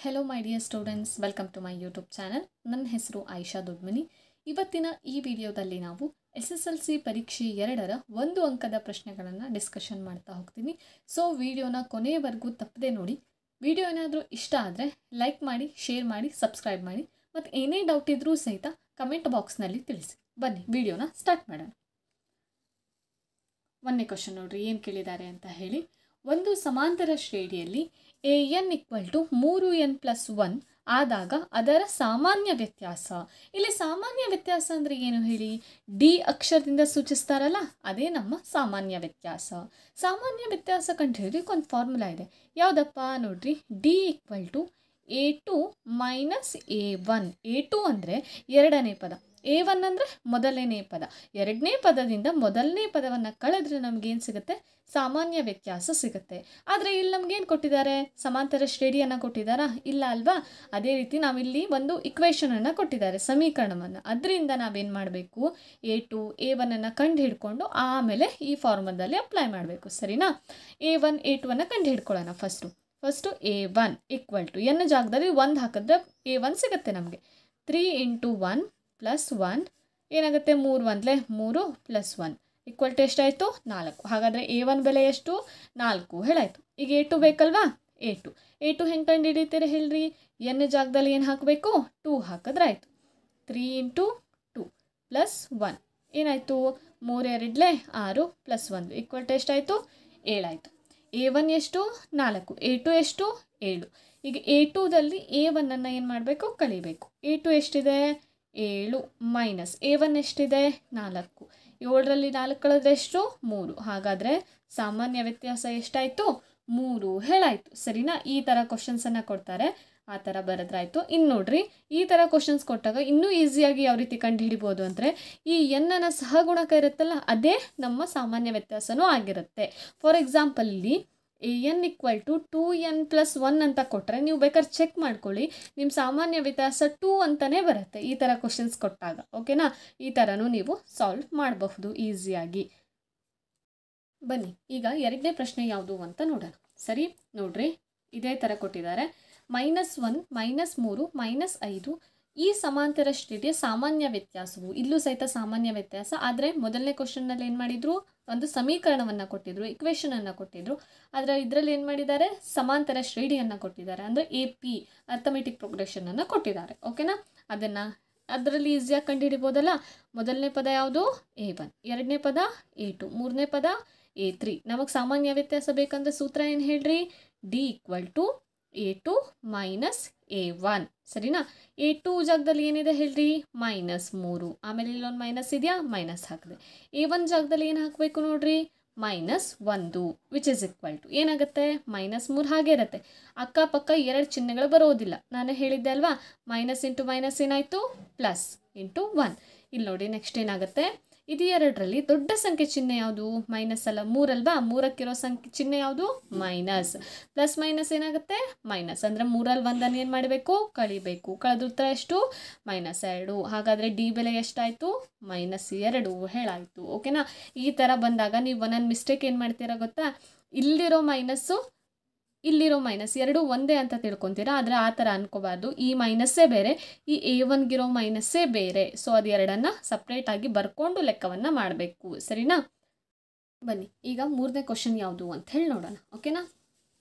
Hello my dear students, welcome to my YouTube channel. ನನ್ನ ಹೆಸರು ಆಯಿಷಾ ದೊಡ್ಮನಿ. ಇವತ್ತಿನ ಈ ವಿಡಿಯೋದಲ್ಲಿ ನಾವು SSLC ಪರೀಕ್ಷೆ 2ರ 1 ಅಂಕದ ಪ್ರಶ್ನೆಗಳನ್ನು ಡಿಸ್ಕಷನ್ ಮಾಡ್ತಾ ಹೋಗ್ತೀನಿ. ಸೊ ವಿಡಿಯೋನ ಕೊನೆಯವರೆಗೂ ತಪ್ಪದೆ ನೋಡಿ. ವಿಡಿಯೋ ಏನಾದರೂ ಇಷ್ಟ ಆದರೆ ಲೈಕ್ ಮಾಡಿ, ಶೇರ್ ಮಾಡಿ, ಸಬ್ಸ್ಕ್ರೈಬ್ ಮಾಡಿ ಮತ್ತು ಏನೇ ಡೌಟ್ ಇದ್ರೂ ಸಹಿತ ಕಮೆಂಟ್ ಬಾಕ್ಸ್ನಲ್ಲಿ ತಿಳಿಸಿ. ಬನ್ನಿ ವಿಡಿಯೋನ ಸ್ಟಾರ್ಟ್ ಮಾಡೋಣ. 1ನೇ ಕ್ವಶನ್ ನೋಡ್ರಿ, ಏನು ಕೇಳಿದ್ದಾರೆ ಅಂತ ಹೇಳಿ. ಒಂದು ಸಮಾಂತರ ಶ್ರೇಣಿಯಲ್ಲಿ AN = 3n+1 ಆದಾಗ ಅದರ ಸಾಮಾನ್ಯ ವ್ಯತ್ಯಾಸ. ಇಲ್ಲಿ ಸಾಮಾನ್ಯ ವ್ಯತ್ಯಾಸ ಅಂದರೆ ಏನು ಹೇಳಿ? ಡಿ ಅಕ್ಷರದಿಂದ ಸೂಚಿಸ್ತಾರಲ್ಲ, ಅದೇ ನಮ್ಮ ಸಾಮಾನ್ಯ ವ್ಯತ್ಯಾಸ. ಸಾಮಾನ್ಯ ವ್ಯತ್ಯಾಸ ಕಂಡು ಹಿಡಿದು ಒಂದು ಫಾರ್ಮುಲಾ ಇದೆ. ಯಾವುದಪ್ಪ ನೋಡ್ರಿ, D = A2 - A1. A2 ಅಂದರೆ ಎರಡನೇ ಪದ, A1 ಅಂದರೆ ಮೊದಲನೇ ಪದ. ಎರಡನೇ ಪದದಿಂದ ಮೊದಲನೇ ಪದವನ್ನು ಕಳೆದ್ರೆ ನಮಗೇನು ಸಿಗುತ್ತೆ? ಸಾಮಾನ್ಯ ವ್ಯತ್ಯಾಸ ಸಿಗುತ್ತೆ. ಆದರೆ ಇಲ್ಲಿ ನಮಗೇನು ಕೊಟ್ಟಿದ್ದಾರೆ? ಸಮಾಂತರ ಶ್ರೇಣಿಯನ್ನು ಕೊಟ್ಟಿದ್ದಾರಾ? ಇಲ್ಲ ಅಲ್ವಾ? ಅದೇ ರೀತಿ ನಾವಿಲ್ಲಿ ಒಂದು ಇಕ್ವೇಷನನ್ನು ಕೊಟ್ಟಿದ್ದಾರೆ, ಸಮೀಕರಣವನ್ನು. ಅದರಿಂದ ನಾವೇನು ಮಾಡಬೇಕು? A2 A1 ಕಂಡು ಹಿಡ್ಕೊಂಡು ಆಮೇಲೆ ಈ ಫಾರ್ಮುಲಾದಲ್ಲಿ ಅಪ್ಲೈ ಮಾಡಬೇಕು. ಸರಿನಾ? A1 A2 ಕಂಡು ಹಿಡ್ಕೊಳ್ಳೋಣ. ಫಸ್ಟು A1 = n ಜಾಗದಲ್ಲಿ 1 ಹಾಕಿದ್ರೆ A1 ಸಿಗುತ್ತೆ ನಮಗೆ. 3 × 1 + 1 ಏನಾಗುತ್ತೆ? 3 1 3 + 1 = ಎಷ್ಟಾಯಿತು? 4. ಹಾಗಾದರೆ A1 ಬೆಲೆ ಎಷ್ಟು? 4 ಹೇಳಾಯಿತು. ಈಗ A2 ಬೇಕಲ್ವಾ? A2 ಹೆಂಗೆ ಕಂಡು ಹಿಡಿತೀರಿ ಹೇಳ್ರಿ? n ಜಾಗದಲ್ಲಿ ಏನು ಹಾಕಬೇಕು? 2 ಹಾಕಿದ್ರೆ ಆಯಿತು. 3 × 2 + 1 ಏನಾಯಿತು? 3 2 6 + 1 = ಎಷ್ಟಾಯಿತು? 7 ಆಯಿತು. A1 ಎಷ್ಟು? 4. A2 ಎಷ್ಟು? 7. ಈಗ A2ದಲ್ಲಿ A1 ಏನು ಮಾಡಬೇಕು? ಕಳಿಬೇಕು. A2 ಎಷ್ಟಿದೆ? 7 ಮೈನಸ್ A1 ಎಷ್ಟಿದೆ? 4. 7ರಲ್ಲಿ 4 ಕಳೆದ್ರೆ ಎಷ್ಟು? 3. ಹಾಗಾದರೆ ಸಾಮಾನ್ಯ ವ್ಯತ್ಯಾಸ ಎಷ್ಟಾಯಿತು? 3 ಹೇಳಾಯಿತು. ಸರಿನಾ? ಈ ಥರ ಕ್ವಶನ್ಸನ್ನು ಕೊಡ್ತಾರೆ, ಆ ಥರ ಬರೆದ್ರಾಯ್ತು. ಇನ್ನು ನೋಡ್ರಿ, ಈ ಥರ ಕ್ವಶನ್ಸ್ ಕೊಟ್ಟಾಗ ಇನ್ನೂ ಈಸಿಯಾಗಿ ಯಾವ ರೀತಿ ಕಂಡು ಹಿಡಿಬೋದು ಅಂದರೆ, ಈ n ಸಹಗುಣಕ ಇರುತ್ತಲ್ಲ, ಅದೇ ನಮ್ಮ ಸಾಮಾನ್ಯ ವ್ಯತ್ಯಾಸನೂ ಆಗಿರುತ್ತೆ. ಫಾರ್ ಎಕ್ಸಾಂಪಲ್ ಇಲ್ಲಿ AN = 2n+1 ಅಂತ ಕೊಟ್ಟರೆ ನೀವು ಬೇಕಾದ್ರೆ ಚೆಕ್ ಮಾಡ್ಕೊಳ್ಳಿ, ನಿಮ್ಮ ಸಾಮಾನ್ಯ ವ್ಯತ್ಯಾಸ 2 ಅಂತಲೇ ಬರುತ್ತೆ ಈ ಥರ ಕ್ವಶನ್ಸ್ ಕೊಟ್ಟಾಗ. ಓಕೆನಾ? ಈ ಥರನೂ ನೀವು ಸಾಲ್ವ್ ಮಾಡಬಹುದು ಈಸಿಯಾಗಿ. ಬನ್ನಿ ಈಗ 2ನೇ ಪ್ರಶ್ನೆ ಯಾವುದು ಅಂತ ನೋಡೋಣ. ಸರಿ ನೋಡ್ರಿ, ಇದೇ ಥರ ಕೊಟ್ಟಿದ್ದಾರೆ. -1 -3 -5 ಈ ಸಮಾಂತರ ಶ್ರೇಣಿಯ ಸಾಮಾನ್ಯ ವ್ಯತ್ಯಾಸವು. ಇಲ್ಲೂ ಸಹಿತ ಸಾಮಾನ್ಯ ವ್ಯತ್ಯಾಸ, ಆದರೆ ಮೊದಲನೇ ಕ್ವಶನ್ನಲ್ಲಿ ಏನು ಮಾಡಿದರು? ಒಂದು ಸಮೀಕರಣವನ್ನು ಕೊಟ್ಟಿದ್ರು, ಇಕ್ವೇಷನನ್ನು ಕೊಟ್ಟಿದ್ರು. ಆದರೆ ಇದರಲ್ಲಿ ಏನು ಮಾಡಿದ್ದಾರೆ? ಸಮಾಂತರ ಶ್ರೇಣಿಯನ್ನು ಕೊಟ್ಟಿದ್ದಾರೆ, ಅಂದರೆ AP ಅರ್ಥಮೆಟಿಕ್ ಪ್ರೋಗ್ರೆಷನನ್ನು ಕೊಟ್ಟಿದ್ದಾರೆ. ಓಕೆನಾ? ಅದರಲ್ಲಿ ಈಸಿಯಾಗಿ ಕಂಡುಹಿಡಿಬೋದಲ್ಲ. ಮೊದಲನೇ ಪದ ಯಾವುದು? A1. ಎರಡನೇ ಪದ A2. ಮೂರನೇ ಪದ A3. ನಮಗೆ ಸಾಮಾನ್ಯ ವ್ಯತ್ಯಾಸ ಬೇಕಂದ್ರೆ ಸೂತ್ರ ಏನು ಹೇಳ್ರಿ? D = A2 - A1. ಸರಿನಾ? A2 ಜಾಗದಲ್ಲಿ ಏನಿದೆ ಹೇಳ್ರಿ? -3. ಆಮೇಲೆ ಇಲ್ಲೊಂದು ಮೈನಸ್ ಇದೆಯಾ? ಮೈನಸ್ ಹಾಕಿದೆ. A1 ಜಾಗದಲ್ಲಿ ಏನು ಹಾಕಬೇಕು ನೋಡ್ರಿ? -1 ವಿಚ್ ಇಸ್ ಈಕ್ವಲ್ ಟು ಏನಾಗುತ್ತೆ? -3 ಹಾಗೆ ಇರುತ್ತೆ. ಅಕ್ಕಪಕ್ಕ 2 ಚಿಹ್ನೆಗಳು ಬರೋದಿಲ್ಲ. ನಾನೇ ಹೇಳಿದ್ದೆ ಅಲ್ವಾ? ಮೈನಸ್ ಇಂಟು ಮೈನಸ್ ಏನಾಯಿತು? Plus into 1. ಇಲ್ಲಿ ನೋಡಿ, ನೆಕ್ಸ್ಟ್ ಏನಾಗುತ್ತೆ? ಇದು 2ರಲ್ಲಿ ದೊಡ್ಡ ಸಂಖ್ಯೆ ಚಿಹ್ನೆ ಯಾವುದು? ಮೈನಸ್ ಅಲ್ಲ, 3 ಅಲ್ವಾ? 3ಕ್ಕಿರೋ ಚಿಹ್ನೆ ಯಾವುದು? ಮೈನಸ್. ಪ್ಲಸ್ ಮೈನಸ್ ಏನಾಗುತ್ತೆ? ಮೈನಸ್. ಅಂದರೆ 3ರಲ್ಲಿ 1 ಏನು ಮಾಡಬೇಕು? ಕಳಿಬೇಕು. ಕಳೆದ ಉತ್ತರ ಎಷ್ಟು? -2. ಹಾಗಾದರೆ ಡಿ ಬೆಲೆ ಎಷ್ಟಾಯಿತು? -2 ಹೇಳಾಯಿತು. ಓಕೆನಾ? ಈ ಥರ ಬಂದಾಗ ನೀವು ಒಂದೊಂದು ಮಿಸ್ಟೇಕ್ ಏನು ಮಾಡ್ತೀರಾ ಗೊತ್ತಾ? ಇಲ್ಲಿರೋ ಮೈನಸ್ಸು ಇಲ್ಲಿರೋ ಮೈನಸ್ ಎರಡೂ ಒಂದೇ ಅಂತ ತಿಳ್ಕೊತೀರಾ. ಆದರೆ ಆ ಥರ ಅನ್ಕೋಬಾರ್ದು. ಈ ಮೈನಸ್ಸೇ ಬೇರೆ, ಈ A1ಗಿರೋ ಮೈನಸ್ಸೇ ಬೇರೆ. ಸೊ ಅದು ಎರಡನ್ನು ಸಪ್ರೇಟಾಗಿ ಬರ್ಕೊಂಡು ಲೆಕ್ಕವನ್ನು ಮಾಡಬೇಕು. ಸರಿನಾ? ಬನ್ನಿ ಈಗ 3ನೇ ಕ್ವಶನ್ ಯಾವುದು ಅಂತ ಹೇಳಿ ನೋಡೋಣ. ಓಕೆನಾ?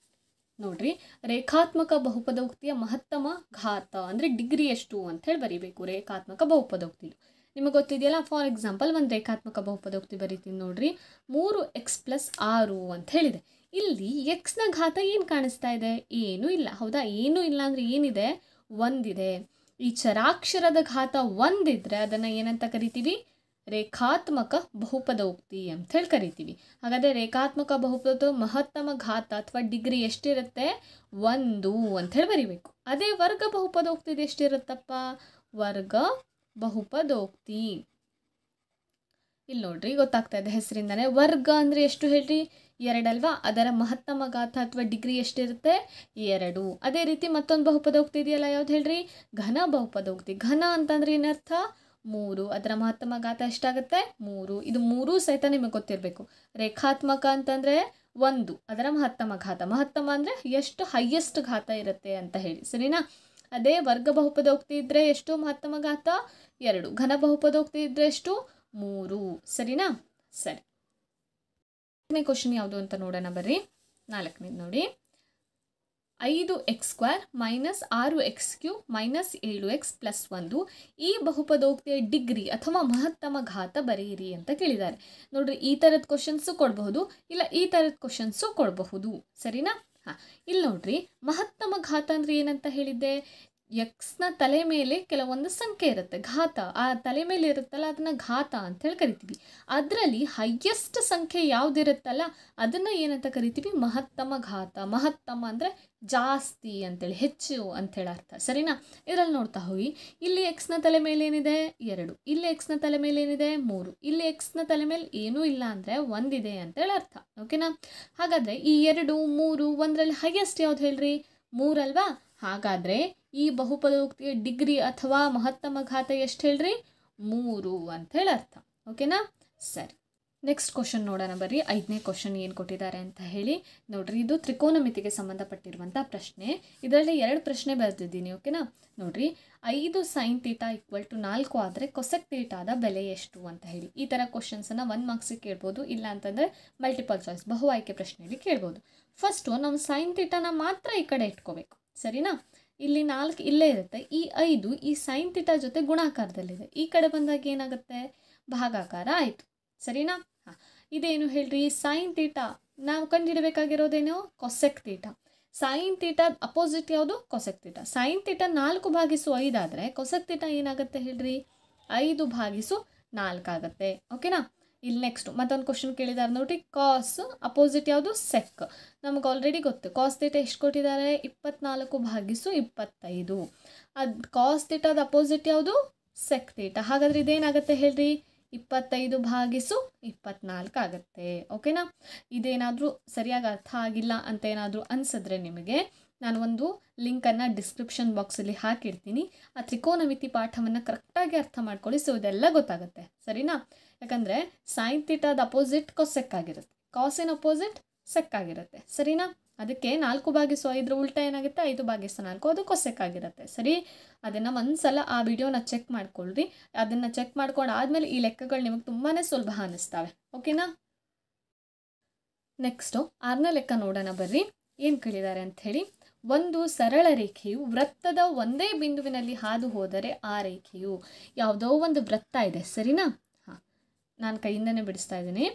ನೋಡ್ರಿ, ರೇಖಾತ್ಮಕ ಬಹುಪದೋಕ್ತಿಯ ಮಹತ್ತಮ ಘಾತ ಅಂದರೆ ಡಿಗ್ರಿ ಎಷ್ಟು ಅಂತ ಹೇಳಿ ಬರೀಬೇಕು. ರೇಖಾತ್ಮಕ ಬಹುಪದೋಕ್ತಿದು ನಿಮಗೆ ಗೊತ್ತಿದೆಯಲ್ಲ. ಫಾರ್ ಎಕ್ಸಾಂಪಲ್ ಒಂದು ರೇಖಾತ್ಮಕ ಬಹುಪದೋಕ್ತಿ ಬರೀತೀನಿ ನೋಡ್ರಿ. 3x + 6 ಅಂತ ಹೇಳಿದೆ. ಇಲ್ಲಿ ಎಕ್ಸ್ನ ಘಾತ ಏನು ಕಾಣಿಸ್ತಾ ಇದೆ? ಏನೂ ಇಲ್ಲ. ಹೌದಾ? ಏನೂ ಇಲ್ಲ ಅಂದರೆ ಏನಿದೆ? 1 ಇದೆ. ಈ ಚರಾಕ್ಷರದ ಘಾತ 1 ಇದ್ದರೆ ಅದನ್ನು ಏನಂತ ಕರಿತೀವಿ? ರೇಖಾತ್ಮಕ ಬಹುಪದೋಕ್ತಿ ಅಂತ ಹೇಳಿ ಕರಿತೀವಿ. ಹಾಗಾದರೆ ರೇಖಾತ್ಮಕ ಬಹುಪದ ಮಹತ್ತಮ ಘಾತ ಅಥವಾ ಡಿಗ್ರಿ ಎಷ್ಟಿರುತ್ತೆ? 1 ಅಂತ ಹೇಳಿ ಬರೀಬೇಕು. ಅದೇ ವರ್ಗ ಬಹುಪದೋಕ್ತಿದು ಎಷ್ಟಿರುತ್ತಪ್ಪ? ವರ್ಗ ಬಹುಪದೋಕ್ತಿ ಇಲ್ಲಿ ನೋಡ್ರಿ, ಗೊತ್ತಾಗ್ತಾ ಇದೆ ಹೆಸರಿಂದನೇ. ವರ್ಗ ಅಂದರೆ ಎಷ್ಟು ಹೇಳ್ರಿ? 2 ಅಲ್ವಾ? ಅದರ ಮಹತ್ತಮ ಘಾತ ಅಥವಾ ಡಿಗ್ರಿ ಎಷ್ಟಿರುತ್ತೆ? 2. ಅದೇ ರೀತಿ ಮತ್ತೊಂದು ಬಹುಪದೋಕ್ತಿ ಇದೆಯಲ್ಲ, ಯಾವ್ದು ಹೇಳ್ರಿ? ಘನ ಬಹುಪದೋಕ್ತಿ. ಘನ ಅಂತಂದ್ರೆ ಏನರ್ಥ? 3. ಅದರ ಮಹತ್ತಮ ಘಾತ ಎಷ್ಟಾಗುತ್ತೆ? 3. ಇದು 3 ಸಹಿತ ನಿಮಗೆ ಗೊತ್ತಿರಬೇಕು. ರೇಖಾತ್ಮಕ ಅಂತಂದರೆ 1 ಅದರ ಮಹತ್ತಮ ಘಾತ. ಮಹತ್ತಮ ಅಂದರೆ ಎಷ್ಟು ಹೈಯೆಸ್ಟ್ ಘಾತ ಇರುತ್ತೆ ಅಂತ ಹೇಳಿ, ಸರಿನಾ. ಅದೇ ವರ್ಗ ಬಹುಪದೋಕ್ತಿ ಇದ್ದರೆ ಎಷ್ಟು ಮಹತ್ತಮ ಘಾತ 2, ಘನ ಬಹುಪದೋಕ್ತಿ ಇದ್ದರೆ ಎಷ್ಟು 3, ಸರಿನಾ. ಸರಿ, 4ನೇ ಕ್ವಶನ್ ಯಾವುದು ಅಂತ ನೋಡೋಣ ಬರ್ರಿ. 4ನೇದು ನೋಡಿ, 5x² - 6x³ - 7x + 1 ಈ ಬಹುಪದೋಕ್ತಿಯ ಡಿಗ್ರಿ ಅಥವಾ ಮಹತ್ತಮ ಘಾತ ಬರೆಯಿರಿ ಅಂತ ಕೇಳಿದ್ದಾರೆ. ನೋಡ್ರಿ, ಈ ಥರದ ಕ್ವಶನ್ಸು ಕೊಡಬಹುದು, ಇಲ್ಲ ಈ ಥರದ ಕ್ವಶನ್ಸು ಕೊಡಬಹುದು, ಸರಿನಾ. ಇಲ್ಲಿ ನೋಡ್ರಿ, ಮಹತ್ತಮ ಘಾತ ಅಂದರೆ ಏನಂತ ಹೇಳಿದ್ದೆ, ಎಕ್ಸ್ನ ತಲೆ ಮೇಲೆ ಕೆಲವೊಂದು ಸಂಖ್ಯೆ ಇರುತ್ತೆ, ಘಾತ ಆ ತಲೆ ಮೇಲೆ ಇರುತ್ತಲ್ಲ ಅದನ್ನು ಘಾತ ಅಂತೇಳಿ ಕರಿತೀವಿ. ಅದರಲ್ಲಿ ಹೈಯೆಸ್ಟ್ ಸಂಖ್ಯೆ ಯಾವುದಿರುತ್ತಲ್ಲ ಅದನ್ನು ಏನಂತ ಕರಿತೀವಿ, ಮಹತ್ತಮ ಘಾತ. ಮಹತ್ತಮ ಅಂದರೆ ಜಾಸ್ತಿ ಅಂತೇಳಿ, ಹೆಚ್ಚು ಅಂಥೇಳಿ ಅರ್ಥ, ಸರಿನಾ. ಇದರಲ್ಲಿ ನೋಡ್ತಾ ಹೋಗಿ, ಇಲ್ಲಿ ಎಕ್ಸ್ನ ತಲೆ ಮೇಲೆ ಏನಿದೆ 2, ಇಲ್ಲಿ ಎಕ್ಸ್ನ ತಲೆ ಮೇಲೆ ಏನಿದೆ 3, ಇಲ್ಲಿ ಎಕ್ಸ್ನ ತಲೆ ಮೇಲೆ ಏನೂ ಇಲ್ಲ ಅಂದರೆ 1 ಇದೆ ಅಂತೇಳಿ ಅರ್ಥ, ಓಕೆನಾ. ಹಾಗಾದರೆ ಈ 2, 3, 1ರಲ್ಲಿ ಹೈಯೆಸ್ಟ್ ಯಾವ್ದು ಹೇಳ್ರಿ, 3 ಅಲ್ವಾ. ಹಾಗಾದರೆ ಈ ಬಹುಪದೋಕ್ತಿಯ ಡಿಗ್ರಿ ಅಥವಾ ಮಹತ್ತಮ ಘಾತ ಎಷ್ಟು ಹೇಳ್ರಿ, 3 ಅಂಥೇಳಿ ಅರ್ಥ, ಓಕೆನಾ. ಸರಿ, ನೆಕ್ಸ್ಟ್ ಕ್ವಶನ್ ನೋಡೋಣ ಬರ್ರಿ. 5ನೇ ಕ್ವಶನ್ ಏನು ಕೊಟ್ಟಿದ್ದಾರೆ ಅಂತ ಹೇಳಿ ನೋಡ್ರಿ. ಇದು ತ್ರಿಕೋನಮಿತಿಗೆ ಸಂಬಂಧಪಟ್ಟಿರುವಂಥ ಪ್ರಶ್ನೆ. ಇದರಲ್ಲಿ 2 ಪ್ರಶ್ನೆ ಬರೆದಿದ್ದೀನಿ, ಓಕೆನಾ. ನೋಡ್ರಿ, 5 sin θ = 4 ಆದರೆ ಕೊಸೆಕ್ ಥೀಟಾದ ಬೆಲೆ ಎಷ್ಟು ಅಂತ ಹೇಳಿ. ಈ ಥರ ಕ್ವಶನ್ಸನ್ನು 1 ಮಾರ್ಕ್ಸಿಗೆ ಕೇಳ್ಬೋದು, ಇಲ್ಲ ಅಂತಂದರೆ ಮಲ್ಟಿಪಲ್ ಚಾಯ್ಸ್ ಬಹು ಆಯ್ಕೆ ಪ್ರಶ್ನೆಯಲ್ಲಿ ಕೇಳ್ಬೋದು. ಫಸ್ಟು ನಾವು sin θನ ಮಾತ್ರ ಈ ಕಡೆ ಇಟ್ಕೋಬೇಕು, ಸರಿನಾ. ಇಲ್ಲಿ 4 ಇಲ್ಲೇ ಇರುತ್ತೆ, ಈ 5 ಈ sin θ ಜೊತೆ ಗುಣಾಕಾರದಲ್ಲಿದೆ, ಈ ಕಡೆ ಬಂದಾಗ ಏನಾಗುತ್ತೆ, ಭಾಗಾಕಾರ ಆಯಿತು, ಸರಿನಾ. ಇದೇನು ಹೇಳ್ರಿ, sin θ ನಾವು ಕಂಡುಹಿಡಬೇಕಾಗಿರೋದೇನು, ಕೊಸೆಕ್ ಥೀಟಾ. sin θ ಅಪೋಸಿಟ್ ಯಾವುದು, ಕೊಸೆಕ್ ಥೀಟಾ. sin θ 4/5 ಆದರೆ ಕೊಸೆಕ್ ಥೀಟಾ ಏನಾಗುತ್ತೆ ಹೇಳ್ರಿ, 5/4 ಆಗುತ್ತೆ, ಓಕೆನಾ. ಇಲ್ಲಿ ನೆಕ್ಸ್ಟ್ ಮತ್ತೊಂದು ಕ್ವಶನ್ ಕೇಳಿದ್ದಾರೆ ನೋಡ್ರಿ, ಕಾಸ್ ಅಪೋಸಿಟ್ ಯಾವುದು, ಸೆಕ್. ನಮ್ಗೆ ಆಲ್ರೆಡಿ ಗೊತ್ತು ಕಾಸ್ ಥೀಟಾ ಎಷ್ಟು ಕೊಟ್ಟಿದ್ದಾರೆ, 24/25. ಅದು ಕಾಸ್ ಥೀಟಾದ ಅಪೋಸಿಟ್ ಯಾವುದು, ಸೆಕ್ ಥೀಟಾ. ಹಾಗಾದರೆ ಇದೇನಾಗುತ್ತೆ ಹೇಳ್ರಿ, 25/24 ಆಗುತ್ತೆ, ಓಕೆನಾ. ಇದೇನಾದರೂ ಸರಿಯಾಗಿ ಅರ್ಥ ಆಗಿಲ್ಲ ಅಂತ ಏನಾದರೂ ಅನಿಸಿದ್ರೆ ನಿಮಗೆ ನಾನು ಒಂದು ಲಿಂಕನ್ನು ಡಿಸ್ಕ್ರಿಪ್ಷನ್ ಬಾಕ್ಸಲ್ಲಿ ಹಾಕಿರ್ತೀನಿ. ಆ ತ್ರಿಕೋನಮಿತಿ ಪಾಠವನ್ನು ಕರೆಕ್ಟಾಗಿ ಅರ್ಥ ಮಾಡ್ಕೊಳ್ಳಿ, ಸೊ ಇದೆಲ್ಲ ಗೊತ್ತಾಗುತ್ತೆ, ಸರಿನಾ. ಯಾಕಂದರೆ sin θದ ಅಪೋಸಿಟ್ ಕೊಸೆಕ್ ಆಗಿರುತ್ತೆ, ಕಾಸಿನ ಅಪೋಸಿಟ್ ಸೆಕ್ ಆಗಿರುತ್ತೆ, ಸರಿನಾ. ಅದಕ್ಕೆ 4/5 ಉಲ್ಟಾ ಏನಾಗುತ್ತೆ, 5/4 ಅದು ಕೊಸೆಕ್ ಆಗಿರುತ್ತೆ, ಸರಿ. ಅದನ್ನು ಒಂದ್ಸಲ ಆ ವಿಡಿಯೋನ ಚೆಕ್ ಮಾಡ್ಕೊಳ್ರಿ. ಅದನ್ನು ಚೆಕ್ ಮಾಡ್ಕೊಂಡು ಆದಮೇಲೆ ಈ ಲೆಕ್ಕಗಳು ನಿಮಗೆ ತುಂಬಾ ಸುಲಭ ಅನ್ನಿಸ್ತವೆ, ಓಕೆನಾ. ನೆಕ್ಸ್ಟು 6ನೇ ಲೆಕ್ಕ ನೋಡೋಣ ಬರ್ರಿ. ಏನು ಕೇಳಿದ್ದಾರೆ ಅಂಥೇಳಿ, ಒಂದು ಸರಳ ರೇಖೆಯು ವೃತ್ತದ ಒಂದೇ ಬಿಂದುವಿನಲ್ಲಿ ಹಾದು ಹೋದರೆ ಆ ರೇಖೆಯು, ಯಾವುದೋ ಒಂದು ವೃತ್ತ ಇದೆ, ಸರಿನಾ. ನಾನು ಕೈಯಿಂದನೇ ಬಿಡಿಸ್ತಾ ಇದ್ದೀನಿ.